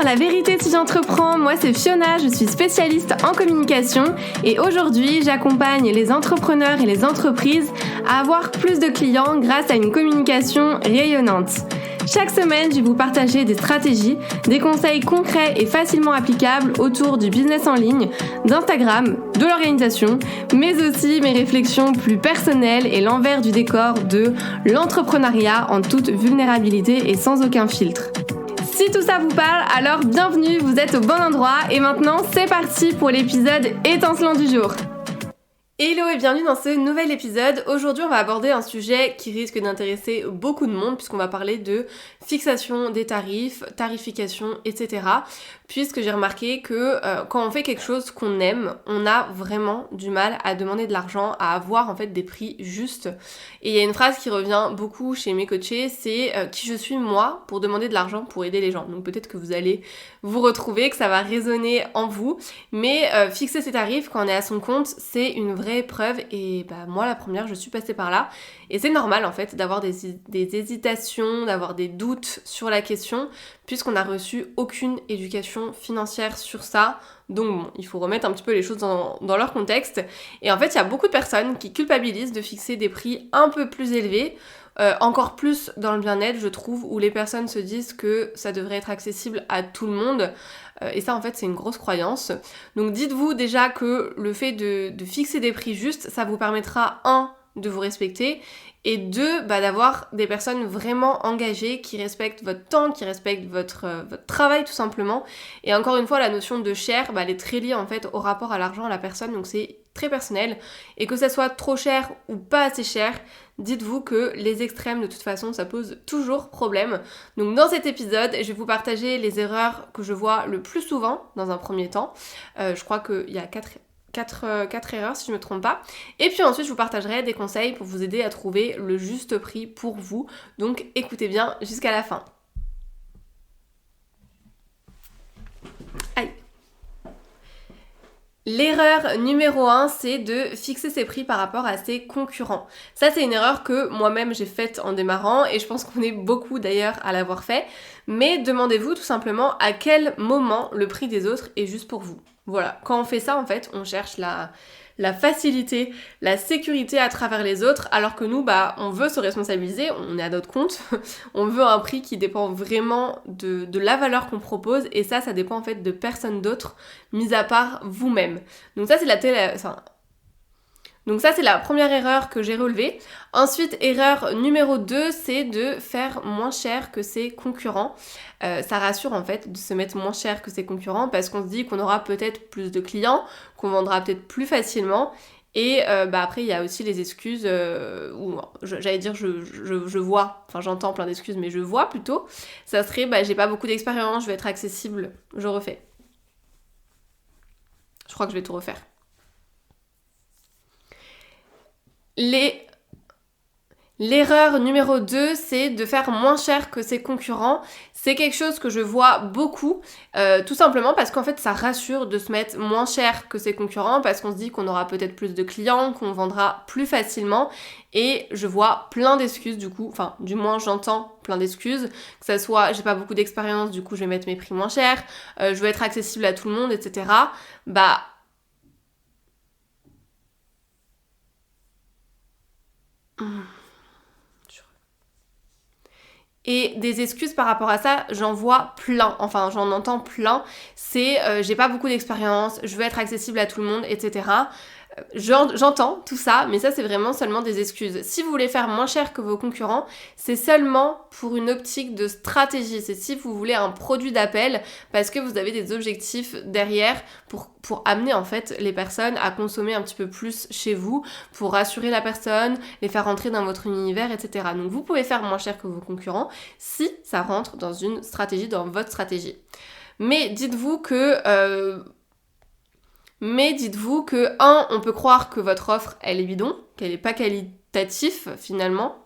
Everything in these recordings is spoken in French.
La vérité si j'entreprends, moi c'est Fiona, je suis spécialiste en communication et aujourd'hui j'accompagne les entrepreneurs et les entreprises à avoir plus de clients grâce à une communication rayonnante. Chaque semaine, je vais vous partager des stratégies, des conseils concrets et facilement applicables autour du business en ligne, d'Instagram, de l'organisation, mais aussi mes réflexions plus personnelles et l'envers du décor de l'entrepreneuriat en toute vulnérabilité et sans aucun filtre. Si tout ça vous parle, alors bienvenue, vous êtes au bon endroit et maintenant c'est parti pour l'épisode étincelant du jour. Hello et bienvenue dans ce nouvel épisode. Aujourd'hui on va aborder un sujet qui risque d'intéresser beaucoup de monde puisqu'on va parler de fixation des tarifs, tarification, etc. Puisque j'ai remarqué que quand on fait quelque chose qu'on aime, on a vraiment du mal à demander de l'argent, à avoir en fait des prix justes. Et il y a une phrase qui revient beaucoup chez mes coachés, c'est qui je suis moi pour demander de l'argent pour aider les gens. Donc peut-être que vous allez vous retrouver, que ça va résonner en vous. Mais fixer ses tarifs quand on est à son compte, c'est une vraie épreuve. Et moi la première, je suis passée par là. Et c'est normal en fait d'avoir des hésitations, d'avoir des doutes sur la question, puisqu'on n'a reçu aucune éducation financière sur ça. Donc bon, il faut remettre un petit peu les choses dans leur contexte. Et en fait, il y a beaucoup de personnes qui culpabilisent de fixer des prix un peu plus élevés, encore plus dans le bien-être, je trouve, où les personnes se disent que ça devrait être accessible à tout le monde. Et ça, en fait, c'est une grosse croyance. Donc dites-vous déjà que le fait de fixer des prix justes, ça vous permettra, de vous respecter, et deux, d'avoir des personnes vraiment engagées qui respectent votre temps, qui respectent votre travail tout simplement. Et encore une fois, la notion de cher, elle est très liée en fait au rapport à l'argent à la personne, donc c'est très personnel. Et que ça soit trop cher ou pas assez cher, dites-vous que les extrêmes de toute façon, ça pose toujours problème. Donc dans cet épisode, je vais vous partager les erreurs que je vois le plus souvent dans un premier temps. Je crois qu'il y a 4 erreurs si je ne me trompe pas. Et puis ensuite je vous partagerai des conseils pour vous aider à trouver le juste prix pour vous. Donc écoutez bien jusqu'à la fin. Aïe. L'erreur numéro 1, c'est de fixer ses prix par rapport à ses concurrents. Ça, c'est une erreur que moi-même j'ai faite en démarrant et je pense qu'on est beaucoup d'ailleurs à l'avoir fait. Mais demandez-vous tout simplement à quel moment le prix des autres est juste pour vous. Voilà, quand on fait ça, en fait, on cherche la facilité, la sécurité à travers les autres, alors que nous, on veut se responsabiliser, on est à notre compte, on veut un prix qui dépend vraiment de la valeur qu'on propose, et ça dépend en fait de personne d'autre, mis à part vous-même. Donc ça, c'est la première erreur que j'ai relevée. Ensuite, erreur numéro 2, c'est de faire moins cher que ses concurrents. Ça rassure en fait de se mettre moins cher que ses concurrents parce qu'on se dit qu'on aura peut-être plus de clients, qu'on vendra peut-être plus facilement. Et après, il y a aussi les excuses où j'allais dire je vois, enfin j'entends plein d'excuses, mais je vois plutôt. Ça serait j'ai pas beaucoup d'expérience, je vais être accessible, je refais. Je crois que je vais tout refaire. L'erreur numéro 2, c'est de faire moins cher que ses concurrents. C'est quelque chose que je vois beaucoup, tout simplement parce qu'en fait ça rassure de se mettre moins cher que ses concurrents parce qu'on se dit qu'on aura peut-être plus de clients, qu'on vendra plus facilement, et je vois plein d'excuses du coup, enfin du moins j'entends plein d'excuses, que ça soit j'ai pas beaucoup d'expérience, du coup je vais mettre mes prix moins chers, je veux être accessible à tout le monde, etc. Et des excuses par rapport à ça, j'en vois plein, enfin j'en entends plein, c'est j'ai pas beaucoup d'expérience, je veux être accessible à tout le monde, etc. J'entends tout ça, mais ça c'est vraiment seulement des excuses. Si vous voulez faire moins cher que vos concurrents, c'est seulement pour une optique de stratégie. C'est si vous voulez un produit d'appel parce que vous avez des objectifs derrière pour amener en fait les personnes à consommer un petit peu plus chez vous, pour rassurer la personne, les faire rentrer dans votre univers, etc. Donc vous pouvez faire moins cher que vos concurrents si ça rentre dans une stratégie, dans votre stratégie. Mais dites-vous que on peut croire que votre offre, elle est bidon, qu'elle n'est pas qualitative finalement.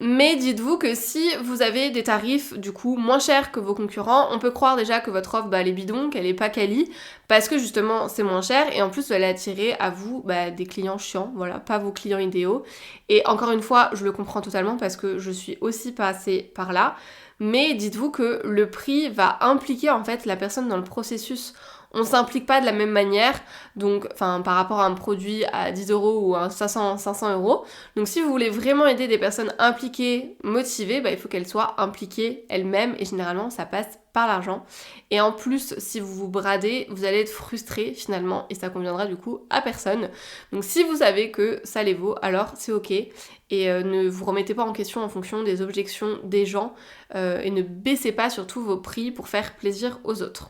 Mais dites-vous que si vous avez des tarifs du coup moins chers que vos concurrents, on peut croire déjà que votre offre elle est bidon, qu'elle est pas quali, parce que justement c'est moins cher et en plus vous allez attirer à vous des clients chiants, voilà, pas vos clients idéaux. Et encore une fois, je le comprends totalement parce que je suis aussi passée par là, mais dites-vous que le prix va impliquer en fait la personne dans le processus. On s'implique pas de la même manière, donc par rapport à un produit à 10 euros ou à 500 euros. Donc si vous voulez vraiment aider des personnes impliquées, motivées, il faut qu'elles soient impliquées elles-mêmes et généralement ça passe par l'argent. Et en plus, si vous vous bradez, vous allez être frustré finalement et ça conviendra du coup à personne. Donc si vous savez que ça les vaut, alors c'est ok. Et ne vous remettez pas en question en fonction des objections des gens et ne baissez pas surtout vos prix pour faire plaisir aux autres.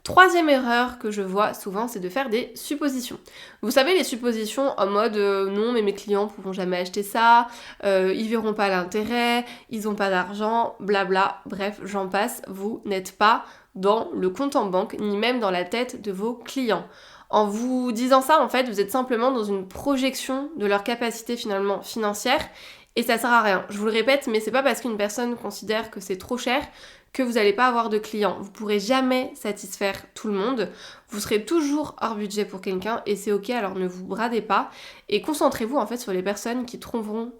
Troisième erreur que je vois souvent, c'est de faire des suppositions. Vous savez, les suppositions en mode non, mais mes clients pourront jamais acheter ça, ils verront pas l'intérêt, ils ont pas d'argent, blabla, bref, j'en passe. Vous n'êtes pas dans le compte en banque, ni même dans la tête de vos clients. En vous disant ça, en fait, vous êtes simplement dans une projection de leur capacité finalement financière et ça sert à rien. Je vous le répète, mais c'est pas parce qu'une personne considère que c'est trop cher que vous n'allez pas avoir de clients. Vous pourrez jamais satisfaire tout le monde. Vous serez toujours hors budget pour quelqu'un et c'est ok, alors ne vous bradez pas. Et concentrez-vous en fait sur les personnes qui trouveront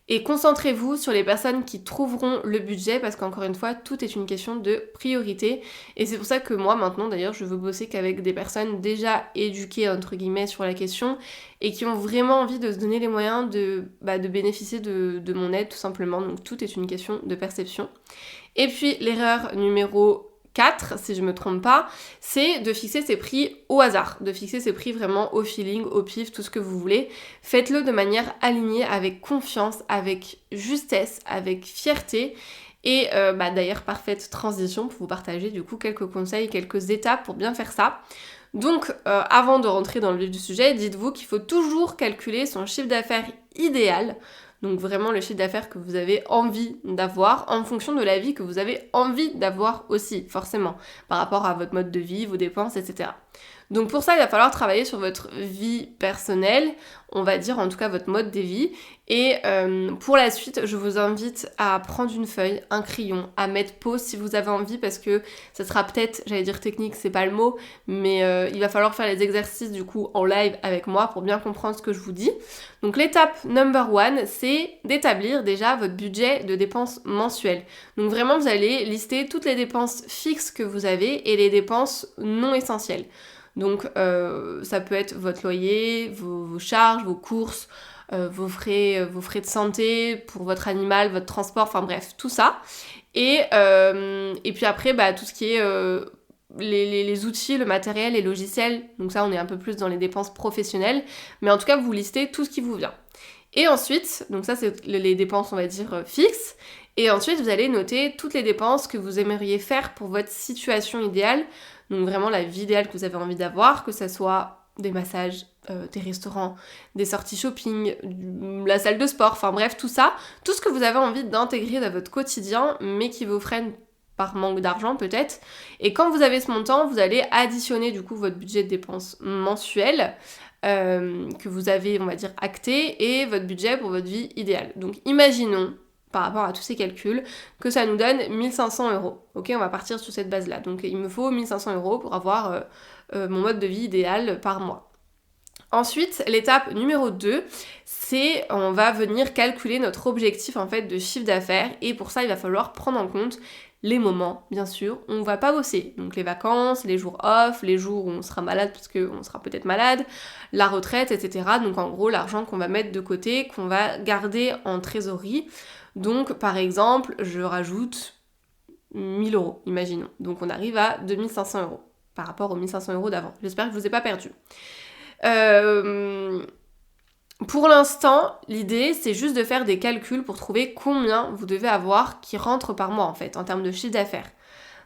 Et concentrez-vous sur les personnes qui trouveront le budget parce qu'encore une fois, tout est une question de priorité. Et c'est pour ça que moi, maintenant, d'ailleurs, je veux bosser qu'avec des personnes déjà éduquées, entre guillemets, sur la question et qui ont vraiment envie de se donner les moyens de bénéficier de mon aide, tout simplement. Donc, tout est une question de perception. Et puis, l'erreur numéro 4, si je me trompe pas, c'est de fixer ses prix au hasard, de fixer ses prix vraiment au feeling, au pif, tout ce que vous voulez. Faites-le de manière alignée, avec confiance, avec justesse, avec fierté. Et d'ailleurs, parfaite transition pour vous partager du coup quelques conseils, quelques étapes pour bien faire ça. Donc, avant de rentrer dans le vif du sujet, dites-vous qu'il faut toujours calculer son chiffre d'affaires idéal. Donc vraiment le chiffre d'affaires que vous avez envie d'avoir en fonction de la vie que vous avez envie d'avoir aussi, forcément, par rapport à votre mode de vie, vos dépenses, etc. Donc pour ça, il va falloir travailler sur votre vie personnelle, on va dire en tout cas votre mode de vie. Et pour la suite, je vous invite à prendre une feuille, un crayon, à mettre pause si vous avez envie parce que ça sera peut-être, j'allais dire technique, c'est pas le mot, mais il va falloir faire les exercices du coup en live avec moi pour bien comprendre ce que je vous dis. Donc l'étape number 1, c'est d'établir déjà votre budget de dépenses mensuelles. Donc vraiment, vous allez lister toutes les dépenses fixes que vous avez et les dépenses non essentielles. Donc ça peut être votre loyer, vos charges, vos courses, vos frais de santé pour votre animal, votre transport, enfin bref, tout ça. Et puis après, tout ce qui est les outils, le matériel, les logiciels. Donc ça, on est un peu plus dans les dépenses professionnelles. Mais en tout cas, vous listez tout ce qui vous vient. Et ensuite, donc ça, c'est les dépenses, on va dire, fixes. Et ensuite, vous allez noter toutes les dépenses que vous aimeriez faire pour votre situation idéale. Donc vraiment la vie idéale que vous avez envie d'avoir, que ça soit des massages, des restaurants, des sorties shopping, la salle de sport, enfin bref, tout ça. Tout ce que vous avez envie d'intégrer dans votre quotidien, mais qui vous freine par manque d'argent peut-être. Et quand vous avez ce montant, vous allez additionner du coup votre budget de dépenses mensuel que vous avez, on va dire, acté et votre budget pour votre vie idéale. Donc imaginons, par rapport à tous ces calculs, que ça nous donne 1500 €. Ok, on va partir sur cette base-là. Donc il me faut 1500 € pour avoir mon mode de vie idéal par mois. Ensuite, l'étape numéro 2, c'est on va venir calculer notre objectif en fait de chiffre d'affaires et pour ça il va falloir prendre en compte les moments, bien sûr, où on va pas bosser. Donc les vacances, les jours off, les jours où on sera malade parce qu'on sera peut-être malade, la retraite, etc. Donc en gros, l'argent qu'on va mettre de côté, qu'on va garder en trésorerie. Donc par exemple, je rajoute 1000 €, imaginons. Donc on arrive à 2500 € par rapport aux 1500 € d'avant. J'espère que je vous ai pas perdu. Pour l'instant, l'idée, c'est juste de faire des calculs pour trouver combien vous devez avoir qui rentre par mois, en fait, en termes de chiffre d'affaires.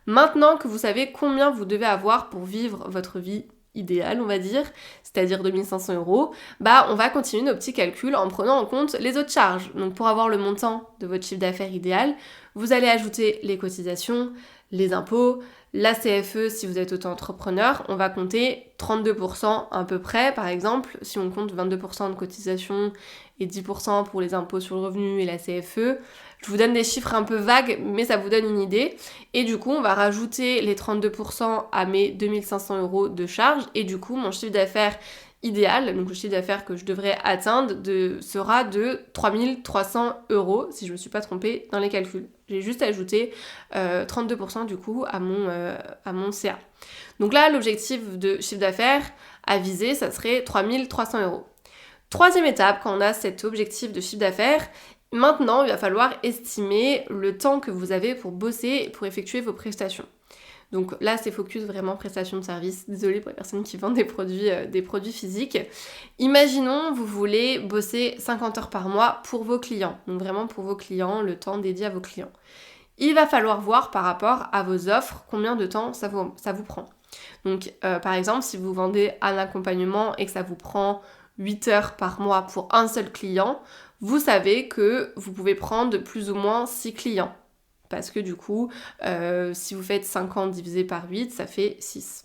Maintenant que vous savez combien vous devez avoir pour vivre votre vie idéale, on va dire, c'est-à-dire 2500 €, on va continuer nos petits calculs en prenant en compte les autres charges. Donc pour avoir le montant de votre chiffre d'affaires idéal, vous allez ajouter les cotisations, les impôts, La CFE, si vous êtes auto-entrepreneur, on va compter 32% à peu près, par exemple, si on compte 22% de cotisation et 10% pour les impôts sur le revenu et la CFE. Je vous donne des chiffres un peu vagues, mais ça vous donne une idée. Et du coup, on va rajouter les 32% à mes 2500 € de charges. Et du coup, mon chiffre d'affaires idéal, donc le chiffre d'affaires que je devrais atteindre, sera de 3300 €, si je ne me suis pas trompée dans les calculs. J'ai juste ajouté 32% du coup à mon CA. Donc là, l'objectif de chiffre d'affaires à viser, ça serait 3300 €. Troisième étape, quand on a cet objectif de chiffre d'affaires, maintenant, il va falloir estimer le temps que vous avez pour bosser et pour effectuer vos prestations. Donc là, c'est focus vraiment prestation de service. Désolée pour les personnes qui vendent des produits physiques. Imaginons, vous voulez bosser 50 heures par mois pour vos clients. Donc vraiment pour vos clients, le temps dédié à vos clients. Il va falloir voir par rapport à vos offres combien de temps ça vous prend. Donc par exemple, si vous vendez un accompagnement et que ça vous prend 8 heures par mois pour un seul client, vous savez que vous pouvez prendre plus ou moins 6 clients. Parce que du coup, si vous faites 50 divisé par 8, ça fait 6.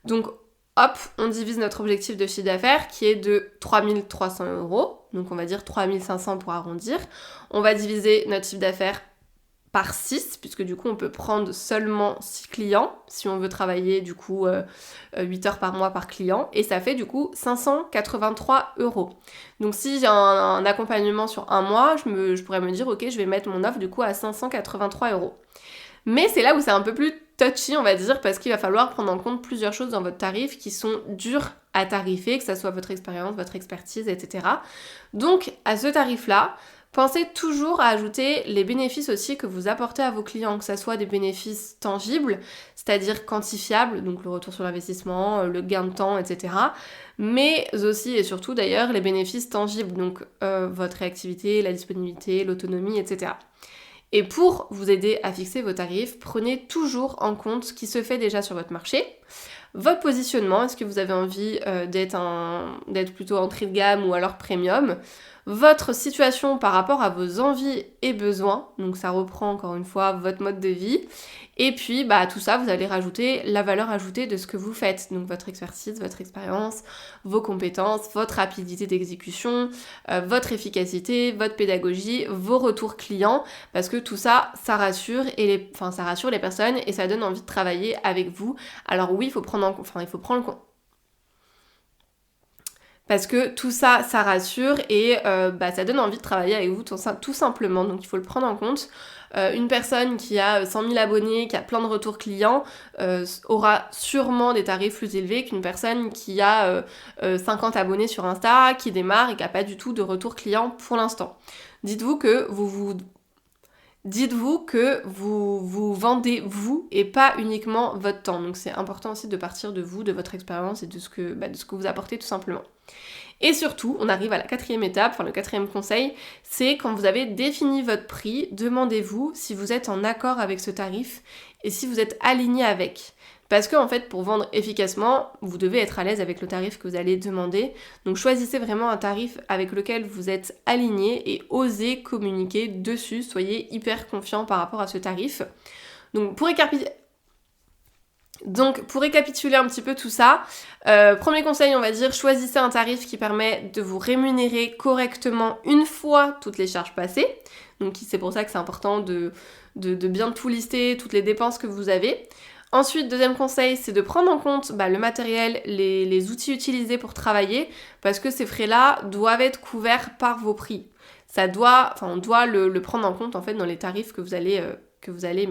Donc hop, on divise notre objectif de chiffre d'affaires qui est de 3300 €. Donc on va dire 3500 pour arrondir. On va diviser notre chiffre d'affaires par 6, puisque du coup on peut prendre seulement 6 clients si on veut travailler du coup 8 heures par mois par client, et ça fait du coup 583 €. Donc si j'ai un accompagnement sur un mois, je pourrais me dire ok, je vais mettre mon offre du coup à 583 €. Mais c'est là où c'est un peu plus touchy, on va dire, parce qu'il va falloir prendre en compte plusieurs choses dans votre tarif qui sont dures à tarifer, que ça soit votre expérience, votre expertise, etc. Donc à ce tarif-là, pensez toujours à ajouter les bénéfices aussi que vous apportez à vos clients, que ce soit des bénéfices tangibles, c'est-à-dire quantifiables, donc le retour sur l'investissement, le gain de temps, etc. Mais aussi et surtout d'ailleurs les bénéfices tangibles, donc votre réactivité, la disponibilité, l'autonomie, etc. Et pour vous aider à fixer vos tarifs, prenez toujours en compte ce qui se fait déjà sur votre marché, votre positionnement, est-ce que vous avez envie d'être plutôt entrée de gamme ou alors premium, votre situation par rapport à vos envies et besoins, donc ça reprend encore une fois votre mode de vie, et puis tout ça vous allez rajouter la valeur ajoutée de ce que vous faites, donc votre expertise, votre expérience, vos compétences, votre rapidité d'exécution, votre efficacité, votre pédagogie, vos retours clients, parce que tout ça, ça rassure ça rassure les personnes et ça donne envie de travailler avec vous. Alors oui, il faut prendre le compte. Parce que tout ça, ça rassure et ça donne envie de travailler avec vous tout simplement. Donc il faut le prendre en compte. Une personne qui a 100 000 abonnés, qui a plein de retours clients, aura sûrement des tarifs plus élevés qu'une personne qui a 50 abonnés sur Insta, qui démarre et qui n'a pas du tout de retours clients pour l'instant. Dites-vous que vous vendez vous et pas uniquement votre temps. Donc c'est important aussi de partir de vous, de votre expérience et de ce que vous apportez tout simplement. Et surtout, on arrive à la quatrième étape, le quatrième conseil, c'est quand vous avez défini votre prix, demandez-vous si vous êtes en accord avec ce tarif et si vous êtes aligné avec. Parce qu'en fait, pour vendre efficacement, vous devez être à l'aise avec le tarif que vous allez demander. Donc choisissez vraiment un tarif avec lequel vous êtes aligné et osez communiquer dessus. Soyez hyper confiant par rapport à ce tarif. Donc pour récapituler un petit peu tout ça, premier conseil, on va dire, choisissez un tarif qui permet de vous rémunérer correctement une fois toutes les charges passées. Donc c'est pour ça que c'est important de bien tout lister, toutes les dépenses que vous avez. Ensuite, deuxième conseil, c'est de prendre en compte le matériel, les outils utilisés pour travailler, parce que ces frais-là doivent être couverts par vos prix. On doit le prendre en compte en fait dans les tarifs que vous allez